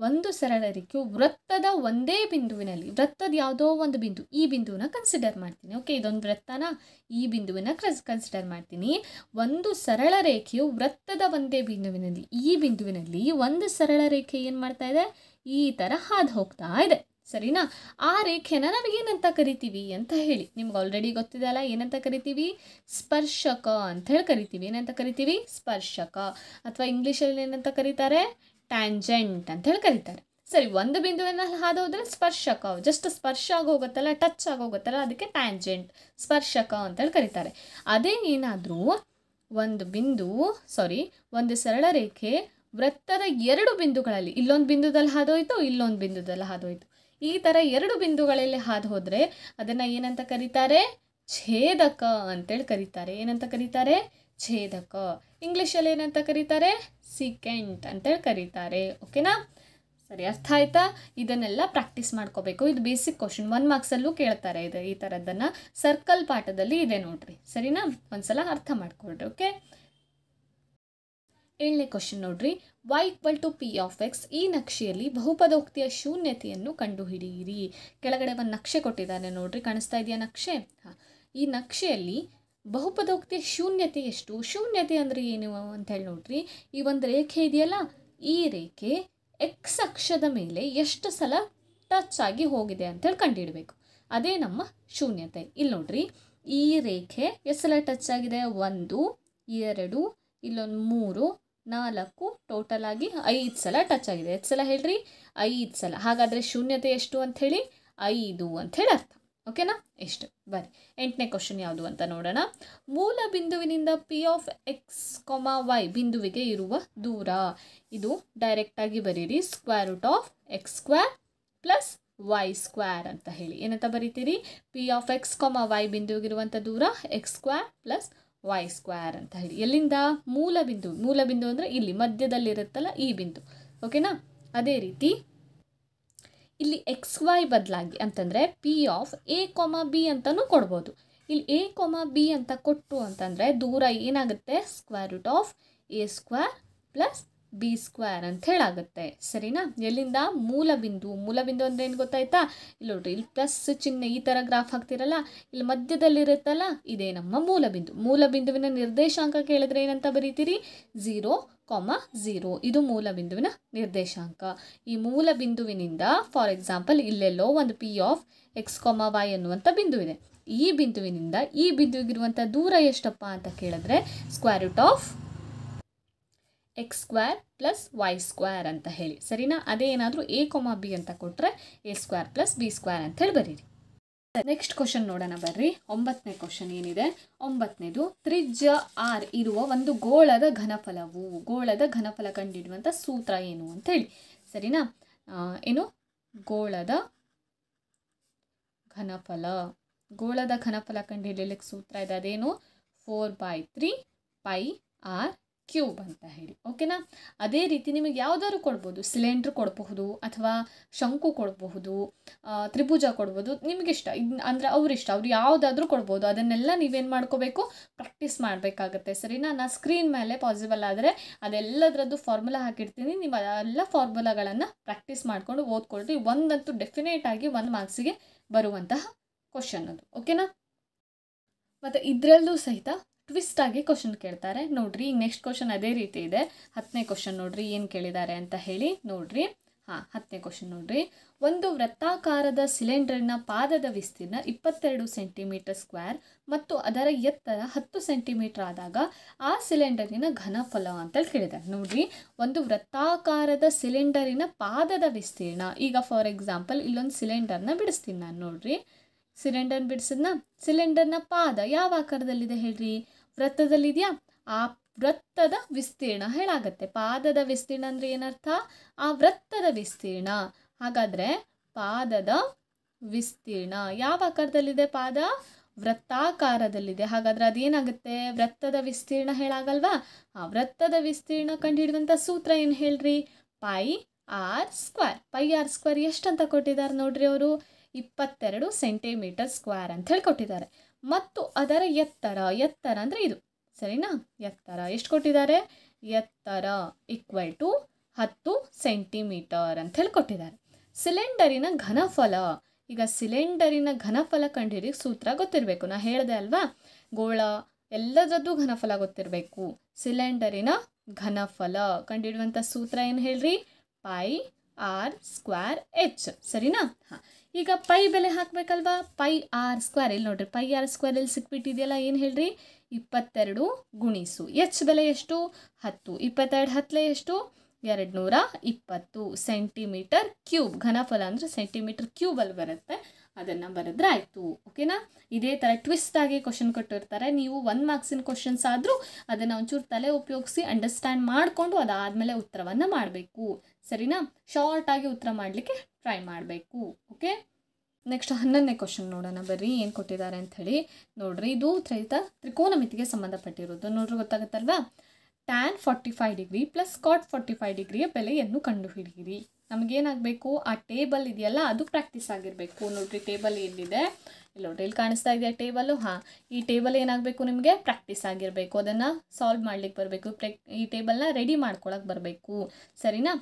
ಒಂದು ಸರಳ ರೇಖೆಯು ವೃತ್ತದ ಒಂದೇ ಬಿಂದುವಿನಲ್ಲಿ, ವೃತ್ತದ ಯಾವುದೋ ಒಂದು ಬಿಂದು, ಈ ಬಿಂದುವನ್ನ ಕನ್ಸಿಡರ್ ಮಾಡ್ತೀನಿ, ಓಕೆ. ಇದೊಂದು ವೃತ್ತನ, ಈ ಬಿಂದುವಿನ ಕನ್ಸಿಡರ್ ಮಾಡ್ತೀನಿ. ಒಂದು ಸರಳ ರೇಖೆಯು ವೃತ್ತದ ಒಂದೇ ಬಿಂದುವಿನಲ್ಲಿ, ಈ ಬಿಂದುವಿನಲ್ಲಿ ಒಂದು ಸರಳ ರೇಖೆ ಏನು ಮಾಡ್ತಾ ಇದೆ, ಈ ಥರ ಹಾದು ಹೋಗ್ತಾ ಇದೆ, ಸರಿನಾ. ಆ ರೇಖೆನ ನಾವೇನಂತ ಕರಿತೀವಿ ಅಂತ ಹೇಳಿ ನಿಮ್ಗೆ ಆಲ್ರೆಡಿ ಗೊತ್ತಿದೆ ಅಲ್ಲ, ಏನಂತ ಕರಿತೀವಿ, ಸ್ಪರ್ಶಕ ಅಂತ ಹೇಳಿ ಕರಿತೀವಿ. ಏನಂತ ಕರಿತೀವಿ, ಸ್ಪರ್ಶಕ. ಅಥವಾ ಇಂಗ್ಲೀಷಲ್ಲಿ ಏನಂತ ಕರೀತಾರೆ, ಟ್ಯಾಂಜೆಂಟ್ ಅಂತ ಹೇಳಿ ಕರೀತಾರೆ. ಸರಿ, ಒಂದು ಬಿಂದುವಿನಲ್ಲಿ ಹಾದು ಹೋದರೆ ಸ್ಪರ್ಶಕ, ಜಸ್ಟ್ ಸ್ಪರ್ಶ ಆಗೋಗುತ್ತಲ್ಲ, ಟಚ್ ಆಗೋಗುತ್ತಲ್ಲ, ಅದಕ್ಕೆ ಟ್ಯಾಂಜೆಂಟ್, ಸ್ಪರ್ಶಕ ಅಂತೇಳಿ ಕರೀತಾರೆ. ಅದೇ ಏನಾದರೂ ಒಂದು ಸರಳ ರೇಖೆ ವೃತ್ತದ 2 ಬಿಂದುಗಳಲ್ಲಿ, ಇಲ್ಲೊಂದು ಬಿಂದುದಲ್ಲಿ ಹಾದೋಯ್ತು, ಇಲ್ಲೊಂದು ಬಿಂದುದಲ್ಲಿ ಹಾದೋಯ್ತು, ಈ ಥರ 2 ಬಿಂದುಗಳಲ್ಲಿ ಹಾದು ಹೋದರೆ ಅದನ್ನು ಏನಂತ ಕರೀತಾರೆ, ಛೇದಕ ಅಂತೇಳಿ ಕರೀತಾರೆ. ಏನಂತ ಕರೀತಾರೆ, ಛೇದಕ. ಇಂಗ್ಲೀಷಲ್ಲಿ ಏನಂತ ಕರೀತಾರೆ, ಸಿಕೆಂಟ್ ಅಂತೇಳಿ ಕರೀತಾರೆ, ಓಕೆನಾ. ಸರಿ, ಅರ್ಥ ಆಯ್ತಾ. ಇದನ್ನೆಲ್ಲ ಪ್ರಾಕ್ಟೀಸ್ ಮಾಡ್ಕೋಬೇಕು. ಇದು ಬೇಸಿಕ್ ಕ್ವಶನ್, 1 ಮಾರ್ಕ್ಸಲ್ಲೂ ಕೇಳ್ತಾರೆ ಇದು. ಈ ಥರದ್ದನ್ನು ಸರ್ಕಲ್ ಪಾಠದಲ್ಲಿ ಇದೆ ನೋಡ್ರಿ, ಸರಿನಾ. ಒಂದ್ಸಲ ಅರ್ಥ ಮಾಡ್ಕೊಳ್ರಿ, ಓಕೆ. 7ನೇ ಕ್ವಶನ್ ನೋಡ್ರಿ, y = p of x. ಈ ನಕ್ಷೆಯಲ್ಲಿ ಬಹುಪದೋಕ್ತಿಯ ಶೂನ್ಯತೆಯನ್ನು ಕಂಡುಹಿಡಿಯಿರಿ. ಕೆಳಗಡೆ ಒಂದು ನಕ್ಷೆ ಕೊಟ್ಟಿದ್ದಾನೆ ನೋಡ್ರಿ, ಕಾಣಿಸ್ತಾ ಇದೆಯಾ ನಕ್ಷೆ. ಈ ನಕ್ಷೆಯಲ್ಲಿ ಬಹುಪದೋಕ್ತಿಯ ಶೂನ್ಯತೆ ಎಷ್ಟು, ಶೂನ್ಯತೆ ಅಂದರೆ ಏನು ಅಂತ ಹೇಳಿ ನೋಡ್ರಿ. ಈ ಒಂದು ರೇಖೆ ಇದೆಯಲ್ಲ, ಈ ರೇಖೆ ಎಕ್ಸ್ ಅಕ್ಷದ ಮೇಲೆ ಎಷ್ಟು ಸಲ ಟಚ್ ಆಗಿ ಹೋಗಿದೆ ಅಂತೇಳಿ ಕಂಡುಹಿಡಬೇಕು. ಅದೇ ನಮ್ಮ ಶೂನ್ಯತೆ. ಇಲ್ಲಿ ನೋಡ್ರಿ, ಈ ರೇಖೆ ಎಷ್ಟು ಸಲ ಟಚ್ ಆಗಿದೆ, 1 2 ಇಲ್ಲೊಂದು 3 4 ಟೋಟಲ್ ಆಗಿ 5 ಸಲ ಟಚ್ ಆಗಿದೆ. ಎಷ್ಟು ಸಲ ಹೇಳ್ರಿ, 5 ಸಲ. ಹಾಗಾದರೆ ಶೂನ್ಯತೆ ಎಷ್ಟು ಅಂಥೇಳಿ, 5 ಅಂಥೇಳಿ ಅರ್ಥ, ಓಕೆನಾ. ಎಷ್ಟು ಬನ್ನಿ 8ನೇ ಕ್ವಶನ್ ಯಾವುದು ಅಂತ ನೋಡೋಣ. ಮೂಲ ಬಿಂದುವಿನಿಂದ p of x, y ಬಿಂದುವಿಗೆ ಇರುವ ದೂರ. ಇದು ಡೈರೆಕ್ಟಾಗಿ ಬರೀರಿ, √(x² + ವೈ ಸ್ಕ್ವೇರ್ ಅಂತ ಹೇಳಿ. ಏನಂತ ಬರೀತೀರಿ? ಪಿ ಆಫ್ ಎಕ್ಸ್ ವೈ ಬಿಂದುವಿಗಿರುವಂಥ ದೂರ X square plus Y square ಅಂತ ಹೇಳಿ. ಎಲ್ಲಿಂದ? ಮೂಲ ಬಿಂದು ಅಂದರೆ ಇಲ್ಲಿ ಮಧ್ಯದಲ್ಲಿರುತ್ತಲ್ಲ ಈ ಬಿಂದು. ಓಕೆನಾ? ಅದೇ ರೀತಿ ಇಲ್ಲಿ ಎಕ್ಸ್ ವೈ ಬದಲಾಗಿ ಅಂತಂದರೆ ಪಿ ಆಫ್ ಎ ಬಿ ಅಂತಲೂ ಕೊಡ್ಬೋದು. ಇಲ್ಲಿ ಎ ಬಿ ಅಂತ ಕೊಟ್ಟು ಅಂತಂದರೆ ದೂರ ಏನಾಗುತ್ತೆ? Square root of A square plus B square ಅಂತ ಹೇಳಾಗುತ್ತೆ. ಸರಿನಾ? ಎಲ್ಲಿಂದ? ಮೂಲ ಬಿಂದು ಅಂದರೆ ಏನು ಗೊತ್ತಾಯ್ತಾ? ಇಲ್ಲಿ ನೋಡ್ರಿ, ಇಲ್ಲಿ ಪ್ಲಸ್ ಚಿಹ್ನೆ ಈ ಥರ ಗ್ರಾಫ್ ಹಾಕ್ತಿರಲ್ಲ, ಇಲ್ಲಿ ಮಧ್ಯದಲ್ಲಿರುತ್ತಲ್ಲ ಇದೇ ನಮ್ಮ ಮೂಲ ಬಿಂದುವಿನ ನಿರ್ದೇಶಾಂಕ ಕೇಳಿದ್ರೆ ಏನಂತ ಬರೀತೀರಿ? 0, 0. ಇದು ಮೂಲ ಬಿಂದುವಿನ ನಿರ್ದೇಶಾಂಕ. ಈ ಮೂಲ ಬಿಂದುವಿನಿಂದ ಫಾರ್ ಎಕ್ಸಾಂಪಲ್ ಇಲ್ಲೆಲ್ಲೋ ಒಂದು ಪಿ ಆಫ್ ಎಕ್ಸ್ ವೈ ಅನ್ನುವಂಥ ಬಿಂದುವಿದೆ. ಈ ಬಿಂದುವಿನಿಂದ ಈ ಬಿಂದುವಿಗಿರುವಂಥ ದೂರ ಎಷ್ಟಪ್ಪ ಅಂತ ಕೇಳಿದ್ರೆ square root of X square plus Y square ಅಂತ ಹೇಳಿ. ಸರಿನಾ? ಅದೇ ಏನಾದರೂ ಎ ಬಿ ಅಂತ ಕೊಟ್ಟರೆ A square plus B square ಅಂತ ಹೇಳಿ ಬರೀರಿ. ನೆಕ್ಸ್ಟ್ ಕ್ವಶನ್ ನೋಡೋಣ ಬರ್ರಿ. 9ನೇ ಕ್ವಶನ್ ಏನಿದೆ? 9ನೇದು, ತ್ರಿಜ್ಯ ಆರ್ ಇರುವ ಒಂದು ಗೋಳದ ಘನಫಲ ಕಂಡುಹಿಡಿಯುವಂಥ ಸೂತ್ರ ಏನು ಅಂತ ಹೇಳಿ. ಸರಿನಾ? ಏನು? ಗೋಳದ ಘನಫಲ ಕಂಡುಹಿಡಿಯಲಿಕ್ಕೆ ಸೂತ್ರ ಇದೆ. ಅದೇನು? 4/3 ಪೈ ಆರ್ ಕ್ಯೂಬ್ ಅಂತ ಹೇಳಿ. ಓಕೆನಾ? ಅದೇ ರೀತಿ ನಿಮಗೆ ಯಾವುದಾದ್ರು ಕೊಡ್ಬೋದು, ಸಿಲಿಂಡ್ರ್ ಕೊಡಬಹುದು ಅಥವಾ ಶಂಕು ಕೊಡಬಹುದು, ತ್ರಿಭುಜ ಕೊಡ್ಬೋದು, ನಿಮಗಿಷ್ಟ. ಅಂದರೆ ಅವರಿಷ್ಟ, ಅವ್ರು ಯಾವುದಾದ್ರೂ ಕೊಡ್ಬೋದು. ಅದನ್ನೆಲ್ಲ ನೀವೇನು ಮಾಡ್ಕೋಬೇಕು? ಪ್ರಾಕ್ಟೀಸ್ ಮಾಡಬೇಕಾಗತ್ತೆ. ಸರಿನಾ? ನಾನು ಸ್ಕ್ರೀನ್ ಮೇಲೆ ಪಾಸಿಬಲ್ ಆದರೆ ಅದೆಲ್ಲದರದ್ದು ಫಾರ್ಮುಲಾ ಹಾಕಿರ್ತೀನಿ. ನೀವು ಎಲ್ಲ ಫಾರ್ಮುಲಾಗಳನ್ನು ಪ್ರಾಕ್ಟೀಸ್ ಮಾಡಿಕೊಂಡು ಓದ್ಕೊಳ್ರಿ. ಒಂದಂತೂ ಡೆಫಿನೇಟ್ ಆಗಿ 1 ಮಾರ್ಕ್ಸಿಗೆ ಬರುವಂತಹ ಕ್ವಶನ್ ಅದು. ಓಕೆನಾ? ಮತ್ತು ಇದರಲ್ಲೂ ಸಹಿತ ಟ್ವಿಸ್ಟ್ ಆಗಿ ಕ್ವಶನ್ ಕೇಳ್ತಾರೆ ನೋಡ್ರಿ. ಈಗ ನೆಕ್ಸ್ಟ್ ಕ್ವಶನ್ ಅದೇ ರೀತಿ ಇದೆ. 10ನೇ ಕ್ವಶನ್ ನೋಡ್ರಿ ಏನು ಕೇಳಿದ್ದಾರೆ ಅಂತ ಹೇಳಿ. ನೋಡ್ರಿ, 10ನೇ ಕ್ವಶನ್ ನೋಡ್ರಿ. ಒಂದು ವೃತ್ತಾಕಾರದ ಸಿಲಿಂಡರ್ನ ಪಾದದ ವಿಸ್ತೀರ್ಣ 22 ಸೆಂಟಿಮೀಟರ್ ಸ್ಕ್ವೇರ್ ಮತ್ತು ಅದರ ಎತ್ತರ 10 ಸೆಂಟಿಮೀಟರ್ ಆದಾಗ ಆ ಸಿಲಿಂಡರಿನ ಘನಫಲ ಅಂತ ಕೇಳಿದ್ದಾರೆ. ನೋಡ್ರಿ, ಒಂದು ವೃತ್ತಾಕಾರದ ಸಿಲಿಂಡರಿನ ಪಾದದ ವಿಸ್ತೀರ್ಣ. ಈಗ ಫಾರ್ ಎಕ್ಸಾಂಪಲ್ ಇಲ್ಲೊಂದು ಸಿಲಿಂಡರ್ನ ಬಿಡಿಸ್ತೀನಿ ನಾನು. ನೋಡ್ರಿ, ಸಿಲಿಂಡರ್ ಬಿಡಿಸಿದ್ನ, ಸಿಲಿಂಡರ್ನ ಪಾದ ಯಾವ ಆಕಾರದಲ್ಲಿದೆ ಹೇಳ್ರಿ? ವೃತ್ತದಲ್ಲಿದೆಯಾ? ಆ ವೃತ್ತದ ವಿಸ್ತೀರ್ಣ ಹೇಳಾಗತ್ತೆ. ಪಾದದ ವಿಸ್ತೀರ್ಣ ಅಂದರೆ ಏನರ್ಥ? ಆ ವೃತ್ತದ ವಿಸ್ತೀರ್ಣ. ಹಾಗಾದರೆ ಪಾದದ ವಿಸ್ತೀರ್ಣ ಯಾವ ಆಕಾರದಲ್ಲಿದೆ? ಪಾದ ವೃತ್ತಾಕಾರದಲ್ಲಿದೆ. ಹಾಗಾದರೆ ಅದೇನಾಗುತ್ತೆ? ವೃತ್ತದ ವಿಸ್ತೀರ್ಣ ಹೇಳಾಗಲ್ವಾ? ವೃತ್ತದ ವಿಸ್ತೀರ್ಣ ಕಂಡುಹಿಡಿಯುವಂಥ ಸೂತ್ರ ಏನು ಹೇಳ್ರಿ? ಪೈ ಆರ್ ಸ್ಕ್ವೇರ್ ಎಷ್ಟಂತ ಕೊಟ್ಟಿದ್ದಾರೆ ನೋಡ್ರಿ ಅವರು? 22 ಸೆಂಟಿಮೀಟರ್ ಸ್ಕ್ವೇರ್ ಅಂತ ಹೇಳಿ ಕೊಟ್ಟಿದ್ದಾರೆ. ಮತ್ತು ಅದರ ಎತ್ತರ ಅಂದರೆ ಇದು. ಸರಿನಾ? ಎತ್ತರ ಎಷ್ಟು ಕೊಟ್ಟಿದ್ದಾರೆ? ಎತ್ತರ = 10 ಸೆಂಟಿಮೀಟರ್ ಅಂತ ಹೇಳಿ ಕೊಟ್ಟಿದ್ದಾರೆ. ಸಿಲಿಂಡರಿನ ಘನಫಲ. ಈಗ ಸಿಲಿಂಡರಿನ ಘನಫಲ ಕಂಡುಹಿಡಿಯೋಕ್ಕೆ ಸೂತ್ರ ಗೊತ್ತಿರಬೇಕು. ನಾ ಹೇಳಿದೆ ಅಲ್ವಾ? ಗೋಳ ಎಲ್ಲದರದ್ದು ಘನಫಲ ಗೊತ್ತಿರಬೇಕು. ಸಿಲಿಂಡರಿನ ಘನಫಲ ಕಂಡುಹಿಡಿಯುವಂಥ ಸೂತ್ರ ಏನು ಹೇಳ್ರಿ? Pi R square H. ಸರಿನಾ? ಈಗ ಪೈ ಬೆಲೆ ಹಾಕಬೇಕಲ್ವಾ? ಪೈ ಆರ್ ಸ್ಕ್ವೇರ್ ಇಲ್ಲಿ ನೋಡ್ರಿ, ಪೈ ಆರ್ ಸ್ಕ್ವೇರ್ ಇಲ್ಲಿ ಸಿಕ್ಬಿಟ್ಟಿದೆಯಲ್ಲ, ಏನು ಹೇಳ್ರಿ? 22 ಗುಣಿಸು ಎಚ್ ಬೆಲೆ ಎಷ್ಟು? 10. 22 10 ಎಷ್ಟು? 220 ಸೆಂಟಿಮೀಟರ್ ಕ್ಯೂಬ್. ಘನಫಲ ಅಂದರೆ ಸೆಂಟಿಮೀಟರ್ ಕ್ಯೂಬಲ್ಲಿ ಬರುತ್ತೆ. ಅದನ್ನು ಬರೆದ್ರೆ ಆಯಿತು. ಓಕೆನಾ? ಇದೇ ಥರ ಟ್ವಿಸ್ಟ್ ಆಗಿ ಕ್ವಶನ್ ಕೊಟ್ಟಿರ್ತಾರೆ. ನೀವು 1 ಮಾರ್ಕ್ಸಿನ ಕ್ವಶನ್ಸ್ ಆದರೂ ಅದನ್ನು ಒಂಚೂರು ತಲೆ ಉಪಯೋಗಿಸಿ ಅಂಡರ್ಸ್ಟ್ಯಾಂಡ್ ಮಾಡಿಕೊಂಡು ಅದಾದಮೇಲೆ ಉತ್ತರವನ್ನು ಮಾಡಬೇಕು. ಸರಿನಾ? ಶಾರ್ಟಾಗಿ ಉತ್ತರ ಮಾಡಲಿಕ್ಕೆ ಟ್ರೈ ಮಾಡಬೇಕು. ಓಕೆ, ನೆಕ್ಸ್ಟ್ 11ನೇ ಕ್ವಶನ್ ನೋಡೋಣ ಬರ್ರಿ. ಏನು ಕೊಟ್ಟಿದ್ದಾರೆ ಅಂಥೇಳಿ ನೋಡ್ರಿ. ಇದು ತ್ರಿಕೋನಮಿತಿಗೆ ಸಂಬಂಧಪಟ್ಟಿರೋದು. ನೋಡ್ರಿ, ಗೊತ್ತಾಗುತ್ತಲ್ವಾ? tan 45 ಡಿಗ್ರಿ ಪ್ಲಸ್ ಕಾಟ್ 45 ಡಿಗ್ರಿಯ ಬೆಲೆಯನ್ನು ಕಂಡುಹಿಡಿಯಿರಿ. ನಮಗೇನಾಗಬೇಕು? ಆ ಟೇಬಲ್ ಇದೆಯಲ್ಲ ಅದು ಪ್ರಾಕ್ಟೀಸ್ ಆಗಿರಬೇಕು. ನೋಡ್ರಿ, ಟೇಬಲ್ ಏನಿದೆ ಇಲ್ಲಿ ನೋಡ್ರಿ, ಇಲ್ಲಿ ಕಾಣಿಸ್ತಾ ಇದೆಯಾ ಟೇಬಲು? ಈ ಟೇಬಲ್ ಏನಾಗಬೇಕು? ನಿಮಗೆ ಪ್ರಾಕ್ಟೀಸ್ ಆಗಿರಬೇಕು. ಅದನ್ನು ಸಾಲ್ವ್ ಮಾಡ್ಲಿಕ್ಕೆ ಬರಬೇಕು. ಈ ಟೇಬಲ್ನ ರೆಡಿ ಮಾಡ್ಕೊಳಕ್ಕೆ ಬರಬೇಕು. ಸರಿನಾ?